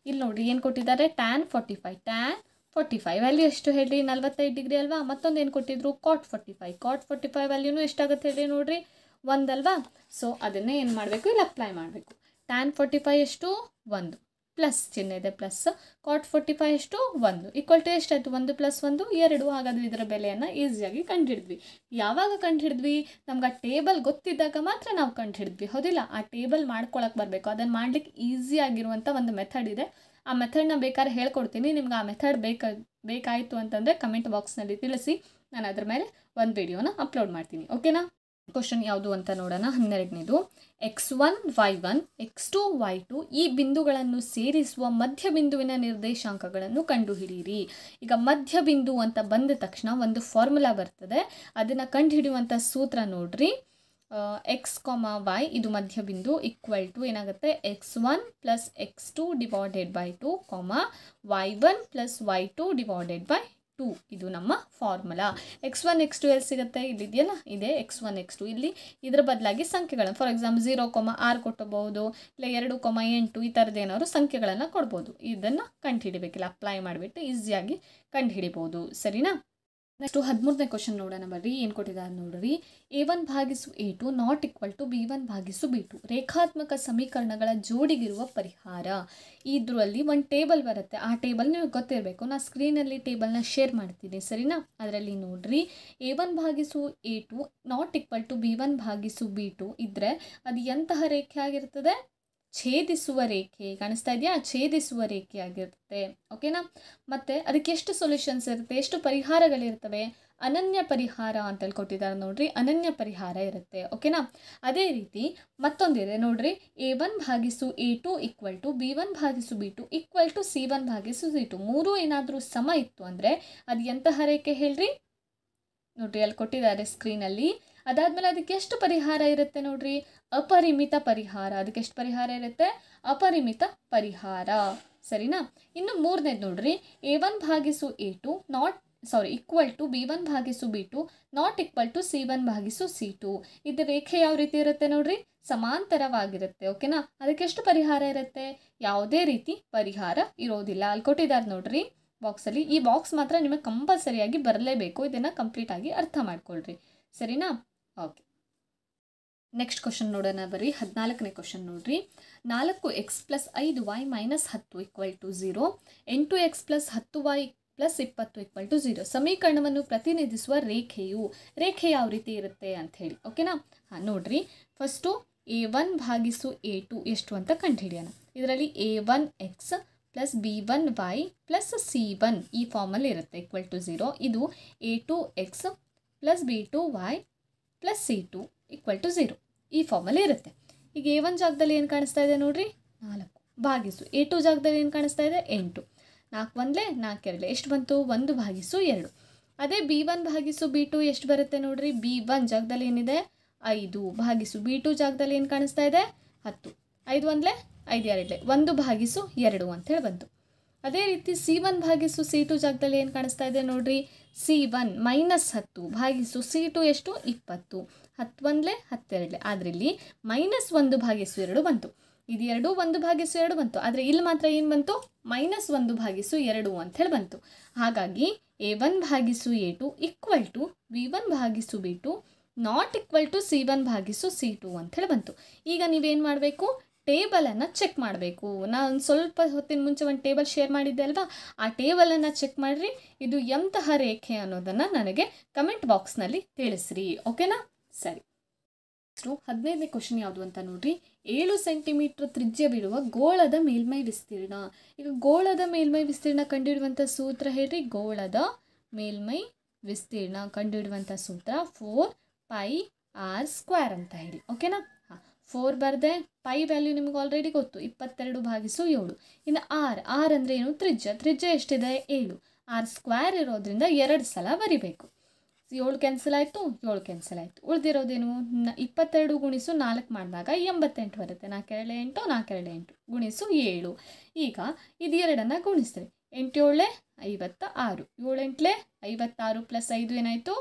ಇಲ್ಲಿ ನೋಡ್ರಿ ಏನು ಕೊಟ್ಟಿದ್ದಾರೆ? tan 45 ವ್ಯಾಲ್ಯೂ ಎಷ್ಟು ಹೇಳ್ರಿ? 45 ಡಿಗ್ರಿ ಅಲ್ವಾ? ಮತ್ತೊಂದು ಏನು ಕೊಟ್ಟಿದ್ರು? ಕಾಟ್ 45 ವ್ಯಾಲ್ಯೂನು ಎಷ್ಟಾಗುತ್ತೆ ಹೇಳ್ರಿ? ನೋಡ್ರಿ, 1 ಅಲ್ವಾ? ಸೊ ಅದನ್ನೇ ಏನು ಮಾಡಬೇಕು? ಇಲ್ಲಿ ಅಪ್ಲೈ ಮಾಡಬೇಕು. tan 45 ಎಷ್ಟು? 1 ಪ್ಲಸ್ ಚಿಹ್ನೆ ಇದೆ, ಪ್ಲಸ್. ಕಾಟ್ 45 ಎಷ್ಟು? 1 = ಎಷ್ಟಾಯಿತು? 1 + 1 2. ಹಾಗಾದರೆ ಇದರ ಬೆಲೆಯನ್ನು ಈಸಿಯಾಗಿ ಕಂಡುಹಿಡಿದ್ವಿ. ಯಾವಾಗ ಕಂಡುಹಿಡಿದ್ವಿ? ನಮ್ಗೆ ಆ ಟೇಬಲ್ ಗೊತ್ತಿದ್ದಾಗ ಮಾತ್ರ ನಾವು ಕಂಡುಹಿಡಿದ್ವಿ, ಹೌದಿಲ್ಲ? ಆ ಟೇಬಲ್ ಮಾಡ್ಕೊಳಕ್ಕೆ ಬರಬೇಕು. ಅದನ್ನು ಮಾಡಲಿಕ್ಕೆ ಈಸಿ ಆಗಿರುವಂಥ ಒಂದು ಮೆಥಡ್ ಇದೆ. ಆ ಮೆಥಡ್ನ ಬೇಕಾದ್ರೆ ಹೇಳ್ಕೊಡ್ತೀನಿ. ನಿಮ್ಗೆ ಆ ಮೆಥಡ್ ಬೇಕಾಯಿತು ಅಂತಂದರೆ ಕಮೆಂಟ್ ಬಾಕ್ಸ್ನಲ್ಲಿ ತಿಳಿಸಿ. ನಾನು ಅದ್ರ ಮೇಲೆ ಒಂದು ವಿಡಿಯೋನ ಅಪ್ಲೋಡ್ ಮಾಡ್ತೀನಿ. ಓಕೆನಾ? ಕ್ವಶನ್ ಯಾವುದು ಅಂತ ನೋಡೋಣ. 12ನೇದು, x1 y1 x2 y2 ಈ ಬಿಂದುಗಳನ್ನು ಸೇರಿಸುವ ಮಧ್ಯ ಬಿಂದುವಿನ ನಿರ್ದೇಶಾಂಕಗಳನ್ನು ಕಂಡುಹಿಡಿಯಿರಿ. ಈಗ ಮಧ್ಯ ಬಿಂದು ಅಂತ ಬಂದ ತಕ್ಷಣ ಒಂದು ಫಾರ್ಮುಲಾ ಬರ್ತದೆ, ಅದನ್ನು ಕಂಡುಹಿಡಿಯುವಂಥ ಸೂತ್ರ ನೋಡ್ರಿ. ಎಕ್ಸ್ y ಇದು ಮಧ್ಯ ಬಿಂದು ಈಕ್ವಲ್ ಟು ಏನಾಗುತ್ತೆ, x1 plus x2 divided by 2 y1 plus y2 divided by 2 ಇದು ನಮ್ಮ ಫಾರ್ಮುಲಾ. x1 x2 ಎಲ್ಲಿ ಸಿಗುತ್ತೆ, ಇಲ್ಲಿದೆಯಲ್ಲ, ಇದೆ x1 x2. ಇಲ್ಲಿ ಇದರ ಬದಲಾಗಿ ಸಂಖ್ಯೆಗಳನ್ನು, ಫಾರ್ ಎಕ್ಸಾಂಪಲ್ 0, 6 ಕೊಟ್ಟಬಹುದು, ಇಲ್ಲ 2, 8 ಈ ಥರದ್ದು ಏನಾದ್ರು ಸಂಖ್ಯೆಗಳನ್ನು ಕೊಡ್ಬೋದು. ಇದನ್ನು ಕಂಡುಹಿಡಿಬೇಕಿಲ್ಲ, ಅಪ್ಲೈ ಮಾಡಿಬಿಟ್ಟು ಈಸಿಯಾಗಿ ಕಂಡುಹಿಡಿಬೋದು. ಸರಿನಾ? ನೆಕ್ಸ್ಟು 13ನೇ ಕ್ವಶನ್ ನೋಡೋಣ ಬರ್ರಿ. ಏನು ಕೊಟ್ಟಿದ್ದಾರೆ ನೋಡ್ರಿ. a1 ಭಾಗಿಸು a2 not equal to b1 ಭಾಗಿಸು b2 ರೇಖಾತ್ಮಕ ಸಮೀಕರಣಗಳ ಜೋಡಿಗಿರುವ ಪರಿಹಾರ. ಇದರಲ್ಲಿ ಒಂದು ಟೇಬಲ್ ಬರುತ್ತೆ, ಆ ಟೇಬಲ್ ನಿಮಗೆ ಗೊತ್ತಿರಬೇಕು. ನಾನು ಸ್ಕ್ರೀನಲ್ಲಿ ಟೇಬಲ್ನ ಶೇರ್ ಮಾಡ್ತೀನಿ, ಸರಿನಾ? ಅದರಲ್ಲಿ ನೋಡ್ರಿ, a1 ಭಾಗಿಸು a2 not equal to b1 ಭಾಗಿಸು b2 ಇದ್ದರೆ ಅದು ಎಂತಹ ರೇಖೆ ಆಗಿರ್ತದೆ, ಛೇದಿಸುವ ರೇಖೆ. ಕಾಣಿಸ್ತಾ ಇದೆಯಾ? ಛೇದಿಸುವ ರೇಖೆ ಆಗಿರುತ್ತೆ. ಓಕೆನಾ? ಮತ್ತು ಅದಕ್ಕೆ ಎಷ್ಟು ಸೊಲ್ಯೂಷನ್ಸ್ ಇರುತ್ತೆ, ಎಷ್ಟು ಪರಿಹಾರಗಳಿರ್ತವೆ, ಅನನ್ಯ ಪರಿಹಾರ ಅಂತೇಳಿ ಕೊಟ್ಟಿದ್ದಾರೆ ನೋಡ್ರಿ, ಅನನ್ಯ ಪರಿಹಾರ ಇರುತ್ತೆ. ಓಕೆನಾ? ಅದೇ ರೀತಿ ಮತ್ತೊಂದಿದೆ ನೋಡ್ರಿ, a1 ಭಾಗಿಸು a2 ಈಕ್ವಲ್ ಟು b1 ಭಾಗಿಸು b2 ಈಕ್ವಲ್ ಟು c1 ಭಾಗಿಸು c2 ಮೂರು ಏನಾದರೂ ಸಮ ಇತ್ತು ಅಂದರೆ ಅದು ಎಂತಹ ರೇಖೆ ಹೇಳ್ರಿ? ನೋಡ್ರಿ, ಅಲ್ಲಿ ಕೊಟ್ಟಿದ್ದಾರೆ ಸ್ಕ್ರೀನಲ್ಲಿ. ಅದಾದಮೇಲೆ ಅದಕ್ಕೆ ಎಷ್ಟು ಪರಿಹಾರ ಇರುತ್ತೆ ನೋಡ್ರಿ, ಅಪರಿಮಿತ ಪರಿಹಾರ. ಅದಕ್ಕೆ ಎಷ್ಟು ಪರಿಹಾರ ಇರುತ್ತೆ? ಅಪರಿಮಿತ ಪರಿಹಾರ. ಸರಿನಾ? ಇನ್ನು 3ನೇದು ನೋಡ್ರಿ, a1 ಭಾಗಿಸು a2 ಈಕ್ವಲ್ ಟು b1 ಭಾಗಿಸು b2 not equal to c1 ಭಾಗಿಸು c2 ಇದು ರೇಖೆ ಯಾವ ರೀತಿ ಇರುತ್ತೆ ನೋಡ್ರಿ, ಸಮಾಂತರವಾಗಿರುತ್ತೆ. ಓಕೆನಾ? ಅದಕ್ಕೆ ಎಷ್ಟು ಪರಿಹಾರ ಇರುತ್ತೆ? ಯಾವುದೇ ರೀತಿ ಪರಿಹಾರ ಇರೋದಿಲ್ಲ. ಅಲ್ಲಿ ಕೊಟ್ಟಿದ್ದಾರೆ ನೋಡ್ರಿ ಬಾಕ್ಸಲ್ಲಿ. ಈ ಬಾಕ್ಸ್ ಮಾತ್ರ ನಿಮಗೆ ಕಂಪಲ್ಸರಿಯಾಗಿ ಬರಲೇಬೇಕು. ಇದನ್ನು ಕಂಪ್ಲೀಟಾಗಿ ಅರ್ಥ ಮಾಡ್ಕೊಳ್ರಿ. ಸರಿನಾ? ಓಕೆ, ನೆಕ್ಸ್ಟ್ ಕ್ವಶನ್ ನೋಡೋಣ ಬರ್ರಿ. 14ನೇ ಕ್ವಶನ್ ನೋಡ್ರಿ. 4x plus 5y minus 10 equal to 0 8x plus 10y plus 20 equal to 0 ಸಮೀಕರಣವನ್ನು ಪ್ರತಿನಿಧಿಸುವ ರೇಖೆ ಯಾವ ರೀತಿ ಇರುತ್ತೆ ಅಂತ ಹೇಳಿ. ಓಕೆನಾ? ನೋಡ್ರಿ, ಫಸ್ಟು a1 ಭಾಗಿಸು a2 ಎಷ್ಟು ಅಂತ ಕಂಡುಹಿಡಿಯೋಣ. ಇದರಲ್ಲಿ a1x plus b1y plus c1 ಈ ಫಾರ್ಮಲ್ಲಿ ಇರುತ್ತೆ ಈಕ್ವಲ್ ಟು 0. ಇದು a2x plus b2y plus c2 equal to 0 ಈ ಫಾರ್ಮಲ್ಲಿ ಇರುತ್ತೆ. ಈಗ a1 ಜಾಗದಲ್ಲಿ ಏನು ಕಾಣಿಸ್ತಾ ಇದೆ ನೋಡ್ರಿ, 4 ಭಾಗಿಸು a2 ಜಾಗದಲ್ಲಿ ಏನು ಕಾಣಿಸ್ತಾ ಇದೆ, 8 4 1 4 2 ಎಷ್ಟು ಬಂತು, 1 ಭಾಗಿಸು 2. ಅದೇ b1 ಭಾಗಿಸು b2 ಎಷ್ಟು ಬರುತ್ತೆ ನೋಡ್ರಿ, b1 ಜಾಗದಲ್ಲಿ ಏನಿದೆ 5 ಭಾಗಿಸು b2 ಜಾಗದಲ್ಲಿ ಏನು ಕಾಣಿಸ್ತಾ ಇದೆ 10 5 1 5 2 1 ಭಾಗಿಸು 2 ಅಂತೇಳಿ ಬಂತು. ಅದೇ ರೀತಿ c1 ಭಾಗಿಸು c2 ಜಾಗದಲ್ಲಿ ಏನು ಕಾಣಿಸ್ತಾ ಇದೆ ನೋಡ್ರಿ, c1 ಮೈನಸ್ 10 ಭಾಗಿಸು c2 ಎಷ್ಟು 20 10 1 10 2 ಆದರೆ ಇಲ್ಲಿ ಮೈನಸ್ 1 ಭಾಗಿಸು 2 ಬಂತು. ಇದು 2 1 ಭಾಗಿಸು 2 ಬಂತು, ಆದರೆ ಇಲ್ಲಿ ಮಾತ್ರ ಏನು ಬಂತು, ಮೈನಸ್ 1 ಭಾಗಿಸು 2 ಅಂಥೇಳಿ ಬಂತು. ಹಾಗಾಗಿ a1 ಭಾಗಿಸು a2 ಈಕ್ವಲ್ ಟು b1 ಭಾಗಿಸು b2 not equal to c1 ಭಾಗಿಸು c2 ಅಂಥೇಳಿ ಬಂತು. ಈಗ ನೀವೇನು ಮಾಡಬೇಕು, ಟೇಬಲನ್ನು ಚೆಕ್ ಮಾಡಬೇಕು. ನಾನು ಒಂದು ಸ್ವಲ್ಪ ಹೊತ್ತಿನ ಮುಂಚೆ ಒಂದು ಟೇಬಲ್ ಶೇರ್ ಮಾಡಿದ್ದೆ ಅಲ್ವಾ, ಆ ಟೇಬಲನ್ನು ಚೆಕ್ ಮಾಡಿರಿ. ಇದು ಎಂತಹ ರೇಖೆ ಅನ್ನೋದನ್ನು ನನಗೆ ಕಮೆಂಟ್ ಬಾಕ್ಸ್ನಲ್ಲಿ ತಿಳಿಸ್ರಿ. ಓಕೆನಾ? ಸರಿ, 15ನೇ ಕ್ವಶನ್ ಯಾವುದು ಅಂತ ನೋಡ್ರಿ. 7 ಸೆಂಟಿಮೀಟರ್ ತ್ರಿಜ್ಯ ಬಿಡುವ ಗೋಳದ ಮೇಲ್ಮೈ ವಿಸ್ತೀರ್ಣ. ಈಗ ಗೋಳದ ಮೇಲ್ಮೈ ವಿಸ್ತೀರ್ಣ ಕಂಡುಹಿಡುವಂಥ ಸೂತ್ರ ಹೇಳ್ರಿ. ಗೋಳದ ಮೇಲ್ಮೈ ವಿಸ್ತೀರ್ಣ ಕಂಡುಹಿಡುವಂಥ ಸೂತ್ರ 4πr² ಅಂತ ಹೇಳಿ. ಓಕೆನಾ? 4 ಬರದೆ, ಪೈ ವ್ಯಾಲ್ಯೂ ನಿಮ್ಗೆ ಆಲ್ರೆಡಿ ಗೊತ್ತು, 22/7. ಇನ್ನು ಆರ್ ಅಂದರೆ ಏನು, ತ್ರಿಜ್ಯ ಎಷ್ಟಿದೆ 7. r² ಇರೋದ್ರಿಂದ 2 ಸಲ ಬರಿಬೇಕು. 7 ಕ್ಯಾನ್ಸಲ್ ಆಯಿತು, 7 ಕ್ಯಾನ್ಸಲ್ ಆಯಿತು. ಉಳಿದಿರೋದೇನು, 22 ಗುಣಿಸು 4 ಮಾಡಿದಾಗ 88 ಬರುತ್ತೆ. 4 2 8 4 2 8 ಗುಣಿಸು 7. ಈಗ ಇದು 2 ಗುಣಿಸ್ರಿ. 8 7 56, 7 8 56 ಪ್ಲಸ್ 5 ಏನಾಯಿತು,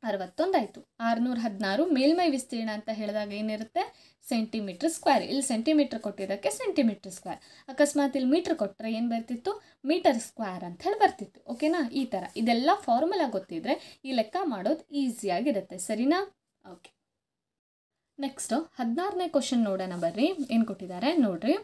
61 ಆಯಿತು. 616 ಮೇಲ್ಮೈ ವಿಸ್ತೀರ್ಣ ಅಂತ ಹೇಳಿದಾಗ ಏನಿರುತ್ತೆ, ಸೆಂಟಿಮೀಟರ್ ಸ್ಕ್ವೇರ್. ಇಲ್ಲಿ ಸೆಂಟಿಮೀಟರ್ ಕೊಟ್ಟಿದ್ದಕ್ಕೆ ಸೆಂಟಿಮೀಟರ್ ಸ್ಕ್ವೇರ್. ಅಕಸ್ಮಾತ್ ಇಲ್ಲಿ ಮೀಟ್ರ್ ಕೊಟ್ಟರೆ ಏನು ಬರ್ತಿತ್ತು, ಮೀಟರ್ ಸ್ಕ್ವೇರ್ ಅಂತ ಹೇಳಿ ಬರ್ತಿತ್ತು. ಓಕೆನಾ? ಈ ಥರ ಇದೆಲ್ಲ ಫಾರ್ಮುಲಾ ಗೊತ್ತಿದ್ರೆ ಈ ಲೆಕ್ಕ ಮಾಡೋದು ಈಸಿಯಾಗಿರುತ್ತೆ. ಸರಿನಾ? ಓಕೆ, ನೆಕ್ಸ್ಟ್ 16ನೇ ಕ್ವಶನ್ ನೋಡೋಣ ಬರ್ರಿ. ಏನು ಕೊಟ್ಟಿದ್ದಾರೆ ನೋಡ್ರಿ.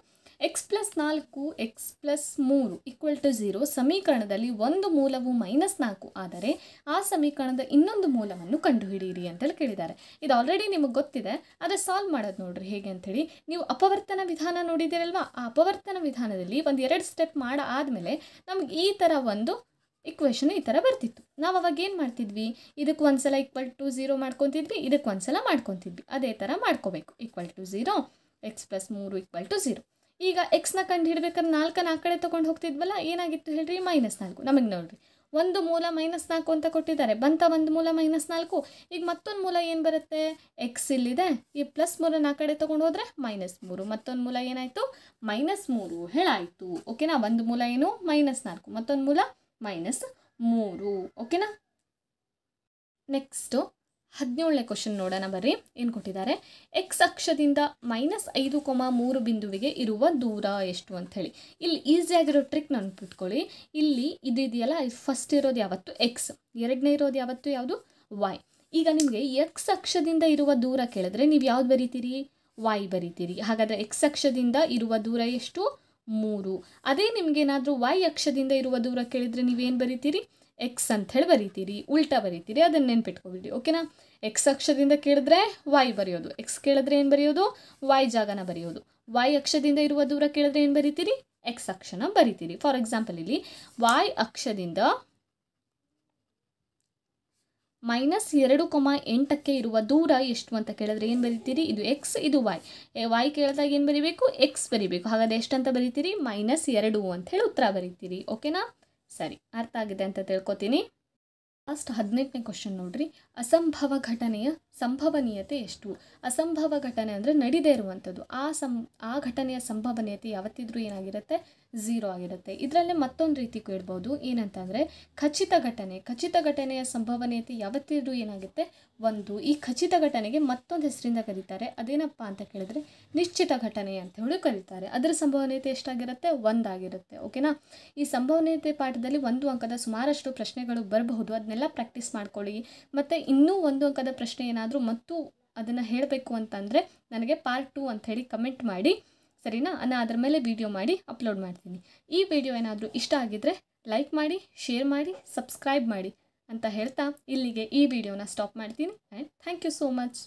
x plus 4 x plus 3 equal to 0 ಸಮೀಕರಣದಲ್ಲಿ ಒಂದು ಮೂಲವು -4 ಆದರೆ ಆ ಸಮೀಕರಣದ ಇನ್ನೊಂದು ಮೂಲವನ್ನು ಕಂಡುಹಿಡಿಯಿರಿ ಅಂತೇಳಿ ಕೇಳಿದ್ದಾರೆ. ಇದು ಆಲ್ರೆಡಿ ನಿಮಗೆ ಗೊತ್ತಿದೆ, ಆದರೆ ಸಾಲ್ವ್ ಮಾಡೋದು ನೋಡ್ರಿ ಹೇಗೆ ಅಂಥೇಳಿ. ನೀವು ಅಪವರ್ತನ ವಿಧಾನ ನೋಡಿದ್ದೀರಲ್ವಾ, ಆ ಅಪವರ್ತನ ವಿಧಾನದಲ್ಲಿ ಒಂದು 2 ಸ್ಟೆಪ್ ಆದಮೇಲೆ ನಮ್ಗೆ ಈ ಥರ ಒಂದು ಇಕ್ವೇಷನ್ ಈ ಥರ ಬರ್ತಿತ್ತು. ನಾವು ಅವಾಗ ಏನು ಮಾಡ್ತಿದ್ವಿ, ಇದಕ್ಕೆ ಒಂದ್ಸಲ =0 ಮಾಡ್ಕೊತಿದ್ವಿ, ಇದಕ್ಕೆ ಒಂದ್ಸಲ ಮಾಡ್ಕೊತಿದ್ವಿ. ಅದೇ ಥರ ಮಾಡ್ಕೋಬೇಕು. =0 x + 3 = 0. ಈಗ ಎಕ್ಸ್ನ ಕಂಡು ಹಿಡ್ಬೇಕಾದ್ರೆ 4 ಆ ಕಡೆ ತೊಗೊಂಡು ಹೋಗ್ತಿದ್ವಲ್ಲ, ಏನಾಗಿತ್ತು ಹೇಳ್ರಿ, -4. ನಮಗೆ ನೋಡ್ರಿ ಒಂದು ಮೂಲ -4 ಅಂತ ಕೊಟ್ಟಿದ್ದಾರೆ, ಬಂತ ಒಂದು ಮೂಲ -4. ಈಗ ಮತ್ತೊಂದು ಮೂಲ ಏನು ಬರುತ್ತೆ, ಎಕ್ಸ್ ಇಲ್ಲಿದೆ, ಈ +3 ಆ ಕಡೆ ತೊಗೊಂಡು ಹೋದರೆ -3. ಮತ್ತೊಂದು ಮೂಲ ಏನಾಯಿತು, -3 ಹೇಳಾಯಿತು. ಓಕೆನಾ, ಒಂದು ಮೂಲ ಏನು -4, ಮತ್ತೊಂದು ಮೂಲ -3. ಓಕೆನಾ. ನೆಕ್ಸ್ಟು 17ನೇ ಕ್ವಶನ್ ನೋಡೋಣ ಬರ್ರಿ. ಏನು ಕೊಟ್ಟಿದ್ದಾರೆ, ಎಕ್ಸ್ ಅಕ್ಷದಿಂದ -5,3 ಬಿಂದುವಿಗೆ ಇರುವ ದೂರ ಎಷ್ಟು ಅಂತ ಹೇಳಿ. ಇಲ್ಲಿ ಈಸಿಯಾಗಿರೋ ಟ್ರಿಕ್ ನೆನ್ಪಿಟ್ಕೊಳ್ಳಿ. ಇಲ್ಲಿ ಇದೆಯಲ್ಲ, ಫಸ್ಟ್ ಇರೋದು ಯಾವತ್ತು ಎಕ್ಸ್, ಎರಡನೇ ಇರೋದು ಯಾವತ್ತು ಯಾವುದು ವೈ. ಈಗ ನಿಮಗೆ ಎಕ್ಸ್ ಅಕ್ಷದಿಂದ ಇರುವ ದೂರ ಕೇಳಿದ್ರೆ ನೀವು ಯಾವ್ದು ಬರೀತೀರಿ, ವೈ ಬರೀತೀರಿ. ಹಾಗಾದರೆ ಎಕ್ಸ್ ಅಕ್ಷದಿಂದ ಇರುವ ದೂರ ಎಷ್ಟು, 3. ಅದೇ ನಿಮಗೇನಾದರೂ ವೈ ಅಕ್ಷದಿಂದ ಇರುವ ದೂರ ಕೇಳಿದರೆ ನೀವೇನು ಬರೀತೀರಿ, ಎಕ್ಸ್ ಅಂತ ಹೇಳಿ ಬರೀತೀರಿ, ಉಲ್ಟಾ ಬರೀತೀರಿ. ಅದನ್ನು ನೆನ್ಪಿಟ್ಕೊಬಿಡಿ. ಓಕೆನಾ. ಎಕ್ಸ್ ಅಕ್ಷದಿಂದ ಕೇಳಿದ್ರೆ ವೈ ಬರೆಯೋದು, ಎಕ್ಸ್ ಕೇಳಿದ್ರೆ ಏನು ಬರೆಯೋದು, ವೈ ಜಾಗನ ಬರೆಯೋದು. ವೈ ಅಕ್ಷದಿಂದ ಇರುವ ದೂರ ಕೇಳಿದ್ರೆ ಏನು ಬರೀತೀರಿ, ಎಕ್ಸ್ ಅಕ್ಷನ ಬರೀತೀರಿ. ಫಾರ್ ಎಕ್ಸಾಂಪಲ್ ಇಲ್ಲಿ ವೈ ಅಕ್ಷದಿಂದ -2,8 ಇರುವ ದೂರ ಎಷ್ಟು ಅಂತ ಕೇಳಿದ್ರೆ ಏನು ಬರೀತೀರಿ, ಇದು ಎಕ್ಸ್ ಇದು ವೈ. ವೈ ಕೇಳಿದಾಗ ಏನು ಬರೀಬೇಕು, ಎಕ್ಸ್ ಬರೀಬೇಕು. ಹಾಗಾದರೆ ಎಷ್ಟಂತ ಬರೀತೀರಿ, -2 ಅಂತ ಹೇಳಿ ಉತ್ತರ ಬರೀತೀರಿ. ಓಕೆನಾ. ಸರಿ, ಅರ್ಥ ಆಗಿದೆ ಅಂತ ತಿಳ್ಕೊತೀನಿ. ಲಾಸ್ಟ್ 18ನೇ ಕ್ವಶನ್ ನೋಡ್ರಿ. ಅಸಂಭವ ಘಟನೆಯ ಸಂಭವನೀಯತೆ ಎಷ್ಟು. ಅಸಂಭವ ಘಟನೆ ಅಂದರೆ ನಡೀದೇ ಇರುವಂಥದ್ದು. ಆ ಘಟನೆಯ ಸಂಭವನೀಯತೆ ಯಾವತ್ತಿದ್ರೂ ಏನಾಗಿರುತ್ತೆ, 0 ಆಗಿರುತ್ತೆ. ಇದರಲ್ಲೇ ಮತ್ತೊಂದು ರೀತಿ ಕೇಳ್ಬೋದು, ಏನಂತಂದರೆ ಖಚಿತ ಘಟನೆಯ ಸಂಭವನೀಯತೆ ಯಾವತ್ತಿದ್ರೂ ಏನಾಗುತ್ತೆ, 1. ಈ ಖಚಿತ ಘಟನೆಗೆ ಮತ್ತೊಂದು ಹೆಸರಿಂದ ಕರೀತಾರೆ, ಅದೇನಪ್ಪ ಅಂತ ಕೇಳಿದ್ರೆ ನಿಶ್ಚಿತ ಘಟನೆ ಅಂತ ಹೇಳಿ ಕರೀತಾರೆ. ಅದರ ಸಂಭವನೀಯತೆ ಎಷ್ಟಾಗಿರುತ್ತೆ, 1 ಆಗಿರುತ್ತೆ. ಓಕೆನಾ. ಈ ಸಂಭವನೀಯತೆ ಪಾಠದಲ್ಲಿ 1 ಅಂಕದ ಸುಮಾರಷ್ಟು ಪ್ರಶ್ನೆಗಳು ಬರಬಹುದು, ಅದನ್ನೆಲ್ಲ ಪ್ರಾಕ್ಟೀಸ್ ಮಾಡ್ಕೊಳ್ಳಿ. ಮತ್ತು ಇನ್ನೂ 1 ಅಂಕದ ಪ್ರಶ್ನೆ ಏನಾದರೂ ಮತ್ತು ಅದನ್ನು ಹೇಳಬೇಕು ಅಂತಂದರೆ ನನಗೆ ಪಾರ್ಟ್ 2 ಅಂತ ಹೇಳಿ ಕಮೆಂಟ್ ಮಾಡಿ, ಸರಿನಾ. ನಾನು ಅದರ ಮೇಲೆ ವಿಡಿಯೋ ಮಾಡಿ ಅಪ್ಲೋಡ್ ಮಾಡ್ತೀನಿ. ಈ ವಿಡಿಯೋ ಏನಾದರೂ ಇಷ್ಟ ಆಗಿದ್ದರೆ ಲೈಕ್ ಮಾಡಿ, ಶೇರ್ ಮಾಡಿ, ಸಬ್ಸ್ಕ್ರೈಬ್ ಮಾಡಿ ಅಂತ ಹೇಳ್ತಾ ಇಲ್ಲಿಗೆ ಈ ವಿಡಿಯೋನ ಸ್ಟಾಪ್ ಮಾಡ್ತೀನಿ. And thank you so much.